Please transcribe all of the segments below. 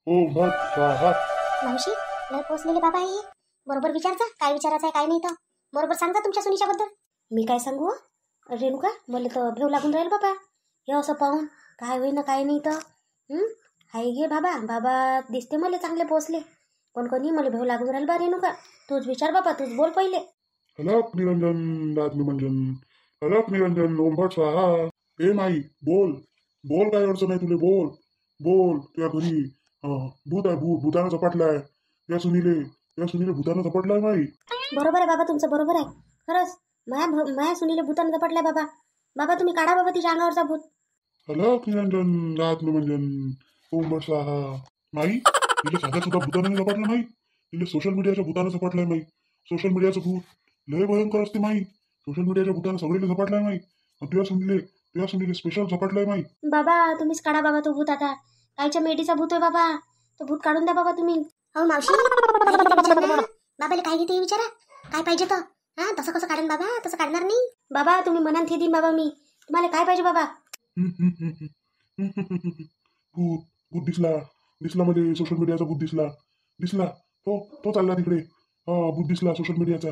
ओम भट स्वाहा. मावशी लय पोचलेले बाबा हे. बरोबर विचारता काय विचारायचं आहे काय नाही तर बरोबर सांगा तुमच्या सुनीच्याबद्दल. मी काय सांगू हो? रेणुका मला तर भेव लागून राहील बाबा हे असं पाहून. काय होईन काय नाही तर हाय गे बाबा बाबा दिसते मला चांगले पोचले पण कोणी मला भेव लागून राहील बा रेणुका. तूच विचार बाबा तूच बोल पहिले. हलक निरंजन रात निरंजन. हलक निरंजन ओम भट स्वाहा. ए माई बोल. बोल काय अडचण आहे तुले बोल. बोल त्या घरी भूत आहे भूत भूतानं झपाटलाय. या सुनीले भूतानं झपाटलाय माई. बरोबर आहे बाबा तुमचं बरोबर आहे. खरंच माया सुनीले भूतानं झपटलाय बाबा. बाबा तुम्ही काढा बाबा तिच्या अंगावरचा भूत. हलक निरंजन रात निरंजन ओम भट स्वाहा. माई तिला साध्या सुद्धा भूतानं झपाटलं माई. तिला सोशल मीडियाच्या भूतानं झपाटलाय माई. सोशल मीडियाचं भूत लय भयंकर असते माई. सोशल मीडियाच्या भूतानं सगळेला झपाटलाय माई. तुझ्या सुनीले स्पेशल झपाटलाय माई. बाबा तुम्हीच काढा बाबा तो भूत आता. कायच्या मेडीचा भूत आहे बाबा. तो भूत काढून द्या बाबा तुम्ही. हो मावशी बाबाला काय घेते विचारा काय पाहिजे तर. तसं कसं काढून बाबा तसं काढणार नाही बाबा. तुम्ही मनात हे देईन बाबा मी. तुम्हाला काय पाहिजे बाबा. भूत भूत दिसला. दिसला मध्ये सोशल मीडियाचा भूत दिसला. दिसला तो तो चालला तिकडे. भूत दिसला सोशल मीडियाचा.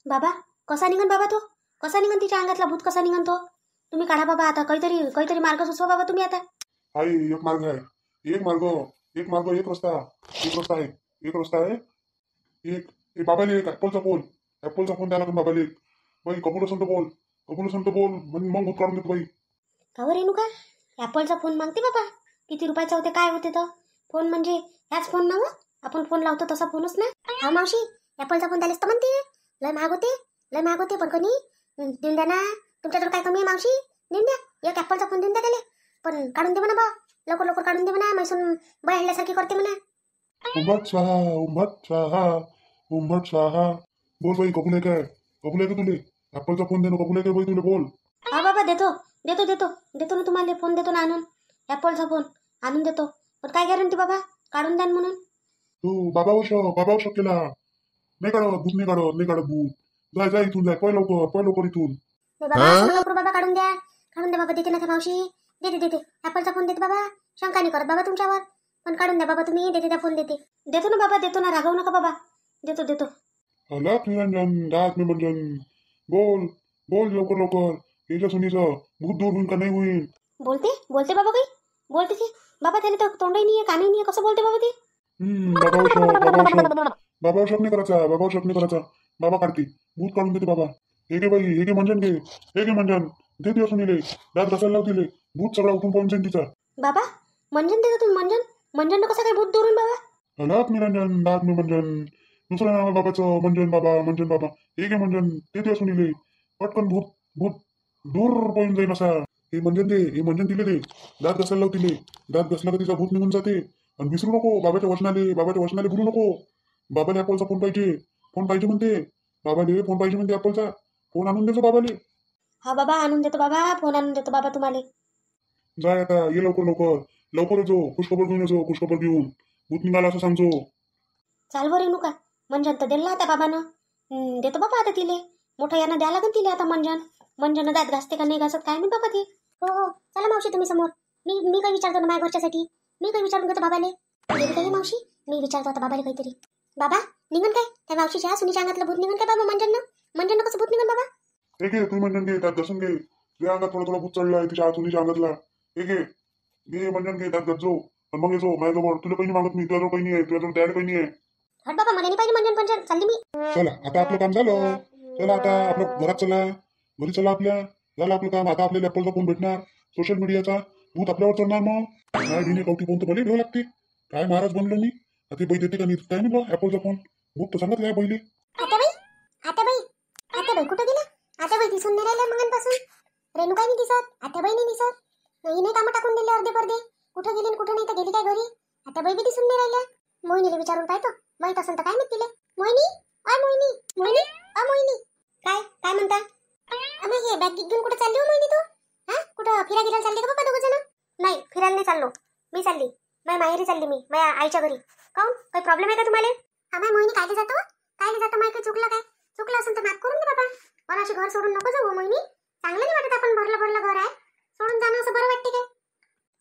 बाबा कसा निघन बाबा तो. कसा निघन तिच्या अंगातला भूत कसा निघन तो. तुम्ही काढा बाबा आता काहीतरी मार्ग सुचवा बाबा तुम्ही आता. आहे एक मार्ग आहे. एक रस्ता आहे. एक रस्ता आहे. एक बाबाले एक ऍपलचा फोन द्यायला लागेल बाबाले. बाई कबूल असेल तर बोल मग भूत काढून देतो बाई. का हो रेणुका ॲपलचा फोन मागते बाबा. किती रुपयाचा होते काय होते तर. फोन म्हणजे ह्याच फोन ना हो. आपण फोन लावतो तसा फोनच ना. हा मावशी ॲपलचा फोन द्यायलाच तर म्हणते. लय महाग होते पण कोणी देऊन द्या ना. तुमच्याजवळ काय कमी आहे मावशी. देऊन द्या एक ॲपलचा फोन देऊन द्या त्याला. पण काढून दे म्हणा बा. लवकर काढून दे म्हणा. मैसून बळल्यासारखी करते म्हणा. उंभट स्वाहा. बोल बाई कबूल आहे का तुले. ऍपलचा फोन देणं कबूल आहे का बाई तुले बोल. हा बाबा देतो ना तुम्हाला फोन देतो ना आणून. ॲपलचा फोन आणून देतो. पण काय गॅरंटी बाबा काढून द्या म्हणून. तू बाबावर शक केला. नाही काढत भूत. जाय इथून जाय पळ लवकर इथून. लवकर बाबा काढून द्या बाबा. देते ना त्या मावशी. देते ॲपलचा फोन देते बाबा. शंका नाही करत बाबा तुमच्यावर. पण काढून द्या बाबा तुम्ही. देते त्या फोन देतो ना बाबा. देतो ना रागवू नका बाबा. देतो. हलक निरंजन रात निरंजन. बोल लवकर. याच्या सुनीचं भूत दूर होईल का नाही होईल. बोलते बाबा काही. बोलते ती बाबा. त्याला तर तोंडही नाहीये कानही नाहीये. कसं बोलते बाबा ते. बाबावर शक नाही करायचा. बाबा काढते भूत काढून देते बाबा. हे घे बाई हे घे मंजन दे दिवस सुनीले. दात घासायला लाव तिले. भूत सगळा उठून पाहून जाईन तिचा. बाबा मंजन देतो तुम्ही. मंजन कसं काय भूत दूरून बाबा. हलक निरंजन रात निरंजन. दुसरं नाव बाबाचं मंजन बाबा. हे घे मंजन दे दिवस सुनीले. पटकन भूत दूर पळून जाईन असा. हे मंजन दिले दे. दात घासायला लाव तिले. दात घासला का तिचा भूत निघून जाते. आणि विसरू नको बाबाच्या वचनाले भरू नको. बाबाले ऍपलचा फोन पाहिजे म्हणते. बाबाले फोन पाहिजे म्हणते ऍपलचा. फोन आणून देतो बाबाले. हा बाबा आणून देतो बाबा. फोन आणून देतो बाबा तुम्हाला. जाय आता ये लवकर येतो. खुशखबर घेऊन भूत निघाला असं सांगतो. चाल बरं रेणुका. मंजन तर दिला त्या बाबानं. देतो बाबा आता तिले. मोठं यानं द्या लागेल तिले आता मंजन दात घासते का नाही घासत काय नाही बाबा ते. हो चला मावशी तुम्ही समोर. मी काही विचारतो ना माझ्या घरच्यासाठी. मी काही विचारून घेतो बाबाले. काही मावशी मी विचारतो आता बाबाले काहीतरी. बाबा निघन काय त्या मावशीच्या सुनीच्या अंगातलं भूत निघन काय बाबा. मंजन कसं भूत निघन बाबा. हे घे तू मंजन घे दात घासून घे. तुझ्या अंगात थोडा भूत चढलाय तिच्या सुनीच्या अंगातला. हे घे मंजन घे दात घासो. पण मग येतो माझ्याजवळ. तुला काही मागत मी. तुझ्याजवळ काही नाही आहे. तुझ्याजवळ द्यायला काही नाही आहे. हट बाबा मला नाही पाहिजे मंजन चालली मी. चला आता आपलं काम झालं. चला आता आपलं घरात घरी चला आपल्या. झालं आपलं काम. आता आपल्याला ऍपलचा फोन भेटणार. सोशल मीडियाचा भूत आपल्यावर चढणार. मग काय दिने कवटी फोन तर भले घ्यावं लागते. काय महाराज बनलो मी. आता बाई देते का नाही काय नाही बा ऍपलचा फोन. भूत तर सांगत आहे पहिले. आत्याबाई कुठे गेला. आत्याबाई दिसून नाही राहिल्या मगांपासून. रेणुका नाही दिसत. आत्याबाई नाही दिसत. नाही कामं टाकून दिले अर्धे पर्धे. कुठं गेली कुठं नाही तर गेली काय घरी. आत्याबाई बी दिसून नाही राहिल्या. मोहिनीला विचारून पाहतो. माहित असेल तर काय माहित तिले. मोहिनी काय म्हणता. हे बॅग घेऊन कुठे चालली हो मोहिनी तू. कुठं फिरायला चालली का बाबा दोघं जण. नाही फिरायला नाही चाललो. मी चालली माझ्या माहेरी चालली. मी माझ्या आईच्या घरी. काऊन काही प्रॉब्लेम आहे का तुम्हाला. मोहिनी कायले जातो माहिती. चुकलं असेल तर माफ करून दे बाबा. कोणाशी घर सोडून नको जाऊ मोहिनी. चांगलं नाही वाटत. आपण भरलं घर आहे सोडून जाणं असं बरं वाटते काय.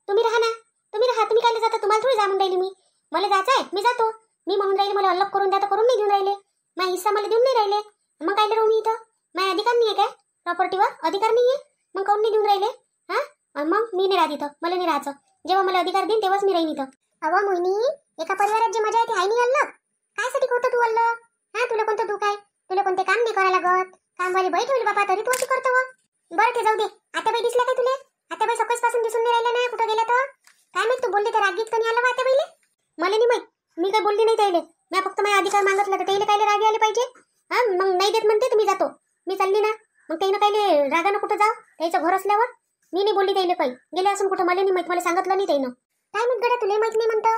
तुम्ही राहा ना. तुम्ही राहा, तुम्ही काय जाता, तुम्हाला थोडी जाऊन राहिली मी. मला जायचं आहे, मी जातो. मी म्हणून राहिले मला अलग करून द्या, तर करून नाही देऊन राहिले. माझा हिस्सा मला देऊन नाही राहिले. मग काय राहू मी इथं? माझा अधिकार नाही आहे काय प्रॉपर्टीवर? अधिकार नाही आहे, मग काऊन नाही देऊन राहिले? हा, मग मी नाही राहत इथं, मला नाही राहायचं. जेव्हा मला अधिकार देईन तेव्हाच मी राहीन इथं. अहो मोहिनी, एका परिवारात जी मजा आहे ती आहे नाही अलग. कायसाठी होतं तू अलग? हा, तुला कोणतं दुःख आहे? तुला कोणते काम नाही करायला लागत? कामवाली बाई ठेवली बापा, तरी तू अशी करतो व? बरं ते जाऊ दे. आता बाई दिसल्या काय तुले? आता बाई सकाळच पासून दिसून नाही राहिल्या ना, कुठं गेल्या तर? काय माहित, तू बोलली तर रागीत कधी आला आता बाईले? मला नाही माहित, मी काय बोलली नाही त्याईले. मी फक्त माझा अधिकार मागितला तर त्याईले कायले रागे आले पाहिजे? हा, मग नाही देत म्हणते तुम्ही जातो, मी चालली ना. मग त्याईनं कायले रागानं कुठं जाऊ? त्याचं घर असल्यावर मी नाही बोलली त्याईले काही. गेले असून कुठं मला नाही माहित, मला सांगितलं नाही त्याईनं. काय माहित गड्या, तुला माहित नाही म्हणतं.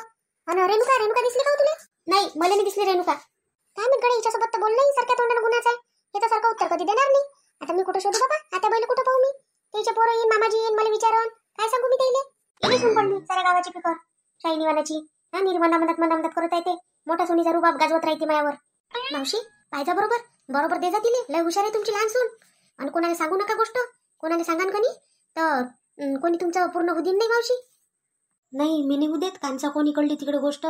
आणि रेणुका, रेणुका दिसली का हो तुला? नाही, मला नाही दिसली रेणुका. काय माहित गड्या, हिच्यासोबत तर बोललं सारख्या तोंडानं गुन्हाच आहे. याचं सारखं उत्तर कधी देणार नाही. आता मी कुठं शोधू बाबा? आता बैल कुठं पाहू मी? त्याच्या पोरं येईन, मामाजी येईन, मला विचारून काय सांगू मी त्याईले? इथे सुन पडली साऱ्या गावाची पिकर शाईनीवाल्याची. हा, निर्मंदा मदत करत आहे ते. मोठा सोनीचा रुबाब गाजवत राहते मायावर. मावशी पाहिजा बरोबर बरोबर दे जा तिले. लय हुशार आहे तुमची लहान सून. आणि कोणाला सांगू नका गोष्ट. कोणाला सांगा कनी तर कोणी तुमचं पूर्ण होदीन नाही मावशी. नाही, मी निघू देत कांचा कोणी कळली तिकडे गोष्ट.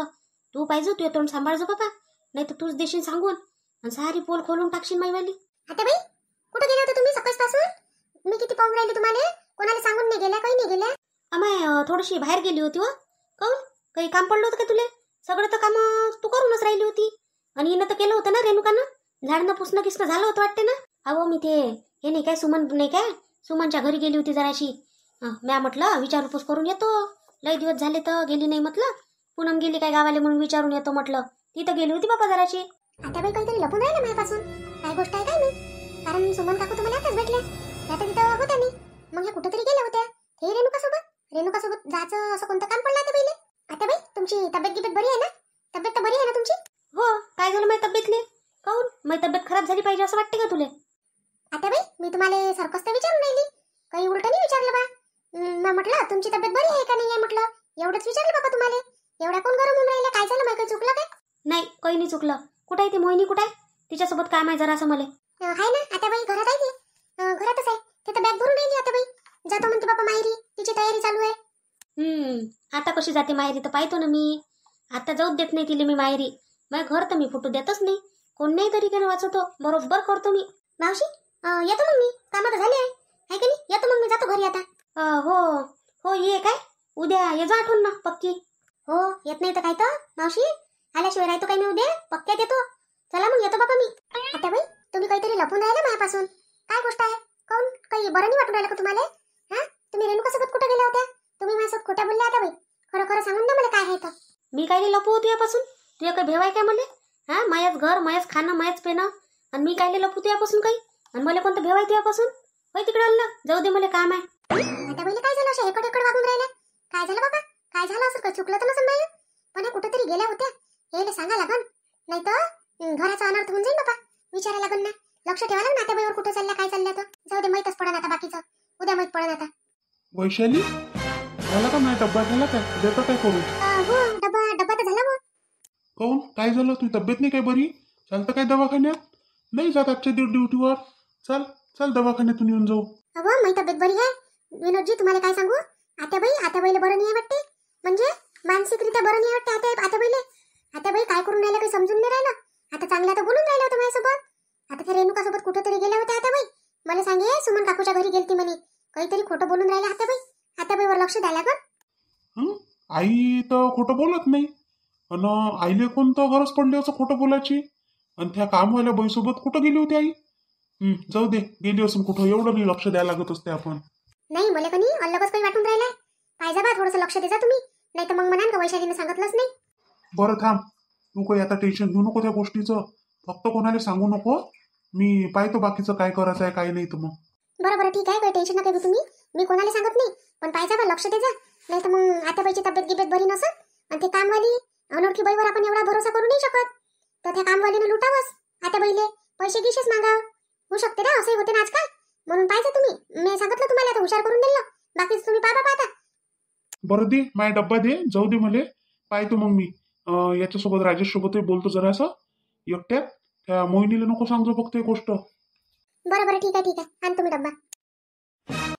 तू पाहिजे, तू तोंड सांभाळजो बाबा, नाही तर तूच देशील सांगून आणि सारी पोल खोलून टाकशील माईवाली. आता बाई कुठे गेले होते तुम्ही सकाळपासून? मी किती पाहून राहिले तुम्हाला. कोणाला सांगून नाही गेल्या, काही नाही गेल्या? अमाय थोडीशी बाहेर गेली होती व. काऊन, काही काम पडलं होतं का तुले? सगळं तर काम तू करूनच राहिली होती. आणि हिनं तर केलं होतं ना रेणुकानं. झाडनं पुसणं किसणं झालं होतं वाटते ना. अहो मी ते हे नाही काय, सुमन नाही काय, सुमनच्या घरी गेली होती जराशी. म्या म्हटलं विचारपूस करून येतो, लय दिवस झाले तर गेली नाही म्हटलं. पूनम गेली काय गावाले म्हणून विचारून येतो म्हटलं. तिथं गेली होती बापा जराशी. आता बाई काहीतरी लपून राहिलं माझ्यापासून. काय गोष्ट आहे काय नाही? कारण सुमन काकू तुम्हाला आताच भेटल्या, त्या तर तिथं होत्या नाही. मग ह्या कुठेतरी गेल्या होत्या. हे रेणुकासोबत जायचं असं कोणतं काम पडलं आता पहिले? आता बाई तुमची तब्येत गिब्येत बरी आहे ना? तब्येत तर बरी आहे ना तुमची? हो, काय झालं माझ्या तब्येतले? काऊन, माझी तब्येत खराब झाली पाहिजे असं वाटते का तुले? आता बाई मी तुम्हाला सारखंच तर विचारून राहिली, काही उलट नाही विचारलं बा. मी म्हटलं तुमची तब्येत बरी आहे का नाही आहे म्हटलं, एवढंच विचारलं बाबा तुम्हाला. एवढ्या कोण गरम होऊन राहिला? काय झालं? मला काही चुकलं काय? नाही, काही नाही चुकलं. कुठं आहे ती मोहिनी, कुठं आहे? तिच्यासोबत काम आहे जरा असं मला. आहे ना आता बाई, घरात आहे ती. घरातच आहे. ते तर बॅग भरून राहिली आता बाई. जातो म्हणते बाबा माहेरी, तिची तयारी चालू आहे. आता कशी जाते माहेरी तर पाहतो ना मी. आता जाऊच देत नाही तिला मी माहेरी. माझं घर तर मी फुटू देतच नाही. कोण नाही तरी त्यानं वाचवतो, बरोबर करतो मी. मावशी येतो मग मी, कामं तर झाले आहे का नाही? येतो मग मी, जातो घरी आता. हो हो, ये काय उद्या ये जा आठवण ना पक्की. हो, येत नाही तर काय तर मावशी, आल्याशिवाय राहतो काय मी उद्या? पक्क्यात येतो. चला मग येतो बाबा मी. आता बाई तुम्ही काहीतरी लपून राहिले माझ्यापासून. काय गोष्ट आहे? काऊन, काही बरं नाही वाटून राहिलं का तुम्हाला? हा, तुम्ही रेणुकासोबत कुठे गेल्या होत्या? तुम्ही माझ्यासोबत खोट्या बोलल्या आता बाई. खरं खरं सांगून ना मला काय आहे तर. मी काय लपू तुझ्यापासून? तुझ्या काही भेवाय काय मला? हा, मायाच घर, मायाच खाणं, मायाच पेणं, आणि मी काय लपू तुझ्यापासून काही? आणि मला कोणतं भेवाय तुझ्यापासून? होय तिकडे आलं, जाऊ दे, मला काम आहे. आता पहिले काय झालं अशा हेकड हेकड वागून राहिल्या? काय झालं बाबा? काय झालं असं? काही चुकलं तर नसेल बाई? पण कुठेतरी गेल्या होत्या, हे सांगा लागन, नाही तर घराचा अनर्थ होऊन जाईल बाबा. विचारा लागन ना, लक्ष ठेवा लागन नात्याबाईवर, कुठं चालल्या काय चालल्या तर. जाऊ दे, माहीतच पडन आता बाकीचं, उद्या माहीत पडन आता. वैशाली झाला का नाही? डब्बा झाला काय? देतो काय करून? हो, डब्बा तर झाला मग. काऊन, काय झालं? तुझी तब्येत नाही काय बरी? चालतं काय दवाखान्यात? नाही जात आजच्या ड्युटीवर? चल चल, दवाखान्यातून येऊन जाऊ. अहो माझी तब्येत बरी आहे विनोदजी, तुम्हाला काय सांगू. आत्याबाईला बरं नाही वाटते, म्हणजे मानसिकरित्या बरं नाही वाटते आत्याबाई काय करून राहिलं काही समजून नाही राहिलं. आता चांगल्या तर बोलून राहिलं होतं माझ्यासोबत. आता त्या रेणुकासोबत कुठेतरी गेल्या होत्या आत्याबाई. मला सांगे सुमन काकूच्या घरी गेलती म्हणे. काहीतरी खोटं बोलून राहिलं आत्याबाईवर लक्ष द्यायला का? आई तर खोटं बोलत नाही, आणि आईले कोणतं गरज पडली असं खोटं बोलायची? आणि त्या कामवाल्या बाईसोबत कुठं गेली होती आई? जाऊ दे, गेली असून कुठं, एवढं नाही लक्ष द्यायला लागत असते आपण. नाही, मला कधी अलगच काही वाटून राहिलाय. पाहिजे बा, थोडंसं लक्ष द्या तुम्ही, नाही तर मग म्हणाल का वैशालीने सांगितलंच नाही. बरं थांब, तू काही आता टेन्शन घेऊ नको त्या गोष्टीचं. फक्त कोणाला सांगू नको. मी पाहतो बाकीचं काय करायचं आहे काय नाही तर मग. बरं ठीक आहे, काही टेन्शन नका घेऊ तुम्ही. मी कोणाला सांगत नाही, पण पाहिजे बा लक्ष द्या. नाही तर मग आत्याबाईची तब्येत गिब्येत बरी नसत, आणि ते कामवाली अनोळखी बाईवर आपण एवढा भरोसा करू नाही शकत. तर त्या कामवालीने लुटावंच आत्याबाईले, पैसे गिशेच मागाव. होऊ शकते ना, असंही होते ना आजकाल. म्हणून पाहिजे तुम्ही, मी सांगितलं तुम्हाला, आता हुशार करून दिलं. बाकीच तुम्ही पाहता. बरं दे, माझा डब्बा दे, जाऊ दे मले. पाहतो मग मी याच्यासोबत, राजेश सोबतही बोलतो जरा असं एकट्यात. त्या मोहिनीला नको सांगतो फक्त एक गोष्ट. बरं ठीक आहे, आण तुम्ही डब्बा.